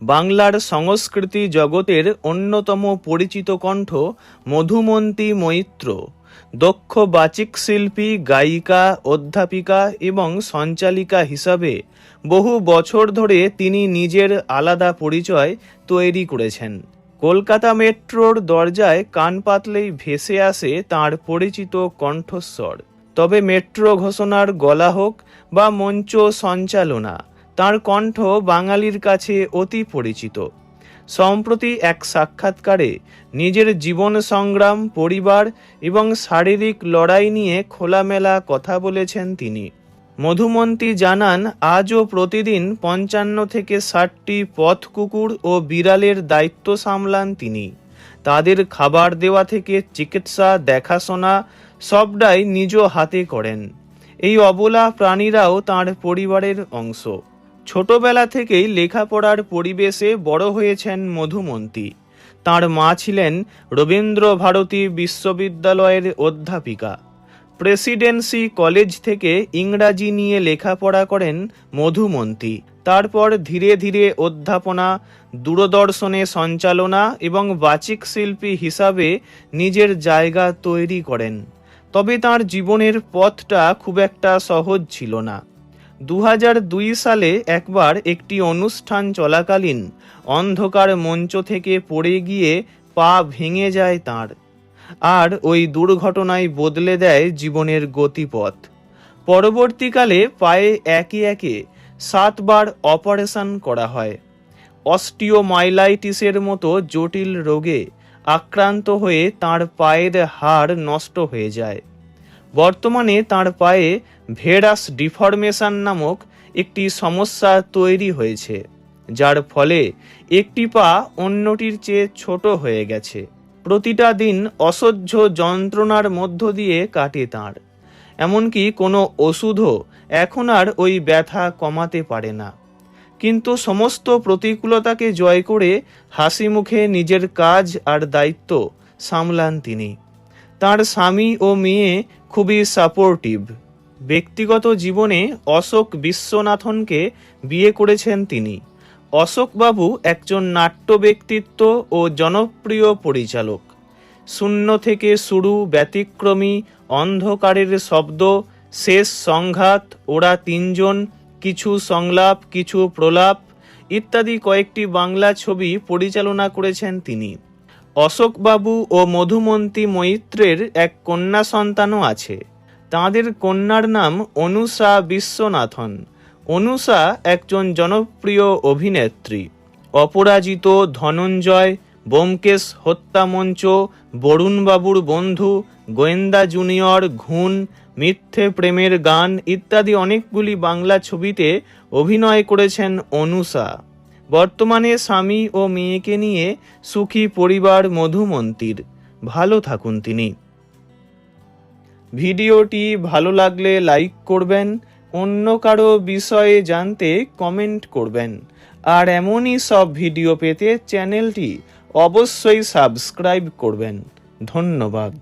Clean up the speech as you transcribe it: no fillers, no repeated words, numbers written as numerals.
বাংলার সংস্কৃতি জগতের অন্যতম পরিচিত কণ্ঠ মধুমন্তী মৈত্র। দক্ষ বাচিক শিল্পী, গায়িকা, অধ্যাপিকা এবং সঞ্চালিকা হিসাবে বহু বছর ধরে তিনি নিজের আলাদা পরিচয় তৈরি করেছেন। কলকাতা মেট্রোর দরজায় কান পাতলেই ভেসে আসে তাঁর পরিচিত কণ্ঠস্বর। তবে মেট্রো ঘোষণার গলা হোক বা মঞ্চ সঞ্চালনা, তাঁর কণ্ঠ বাঙালির কাছে অতি পরিচিত। সম্প্রতি এক সাক্ষাৎকারে নিজের জীবন সংগ্রাম, পরিবার এবং শারীরিক লড়াই নিয়ে খোলামেলা কথা বলেছেন তিনি। মধুমন্তী জানান, আজও প্রতিদিন ৫৫ থেকে ৬০টি পথ কুকুর ও বিড়ালের দায়িত্ব সামলান তিনি। তাদের খাবার দেওয়া থেকে চিকিৎসা, দেখাশোনা সবটাই নিজ হাতে করেন। এই অবলা প্রাণীরাও তাঁর পরিবারের অংশ। ছোটবেলা থেকেই লেখাপড়ার পরিবেশে বড় হয়েছেন মধুমন্তী। তাঁর মা ছিলেন রবীন্দ্রভারতী বিশ্ববিদ্যালয়ের অধ্যাপিকা। প্রেসিডেন্সি কলেজ থেকে ইংরাজি নিয়ে লেখাপড়া করেন মধুমন্তী। তারপর ধীরে ধীরে অধ্যাপনা, দূরদর্শনে সঞ্চালনা এবং বাচিক শিল্পী হিসাবে নিজের জায়গা তৈরি করেন। তবে তাঁর জীবনের পথটা খুব একটা সহজ ছিল না। ২০০২ সালে একবার একটি অনুষ্ঠান চলাকালীন অন্ধকার মঞ্চ থেকে পড়ে গিয়ে পা ভেঙে যায় তাঁর। আর ওই দুর্ঘটনায় বদলে দেয় জীবনের গতিপথ। পরবর্তীকালে পায়ে একে একে ৭ বার অপারেশন করা হয়। অস্টিওমাইলাইটিসের মতো জটিল রোগে আক্রান্ত হয়ে তাঁর পায়ের হাড় নষ্ট হয়ে যায়। বর্তমানে তাঁর পায়ে ভেরাস ডিফরমেশন নামক একটি সমস্যা তৈরি হয়েছে, যার ফলে একটি পা অন্যটির চেয়ে ছোট হয়ে গেছে। প্রতিটা দিন অসহ্য যন্ত্রণার মধ্য দিয়ে কাটে তাঁর। এমনকি কোনো ওষুধও এখন আর ওই ব্যথা কমাতে পারে না। কিন্তু সমস্ত প্রতিকূলতাকে জয় করে হাসি মুখে নিজের কাজ আর দায়িত্ব সামলান তিনি। তাঁর স্বামী ও মেয়ে খুবই সাপোর্টিভ। ব্যক্তিগত জীবনে অশোক বিশ্বনাথনকে বিয়ে করেছেন তিনি। অশোকবাবু একজন নাট্য ব্যক্তিত্ব ও জনপ্রিয় পরিচালক। শূন্য থেকে শুরু, ব্যতিক্রমী, অন্ধকারের শব্দ, শেষ সংঘাত, ওরা তিনজন, কিছু সংলাপ, কিছু প্রলাপ ইত্যাদি কয়েকটি বাংলা ছবি পরিচালনা করেছেন তিনি। অশোকবাবু ও মধুমন্তী মৈত্রের এক কন্যা সন্তানও আছে। তাঁদের কন্যার নাম অনুষা বিশ্বনাথন। অনুষা একজন জনপ্রিয় অভিনেত্রী। অপরাজিত, ধনঞ্জয়, ব্যোমকেশ হত্যা মঞ্চ, বরুণবাবুর বন্ধু, গোয়েন্দা জুনিয়র, ঘুণ, মিথ্যে প্রেমের গান ইত্যাদি অনেকগুলি বাংলা ছবিতে অভিনয় করেছেন অনুষা। বর্তমানে স্বামী ও মেয়েকে নিয়ে সুখী পরিবার মধুমন্তীর। ভালো থাকুন তিনি। ভিডিওটি ভালো লাগলে লাইক করবেন, অন্য কারো বিষয়ে জানতে কমেন্ট করবেন, আর এমনই সব ভিডিও পেতে চ্যানেলটি অবশ্যই সাবস্ক্রাইব করবেন। ধন্যবাদ।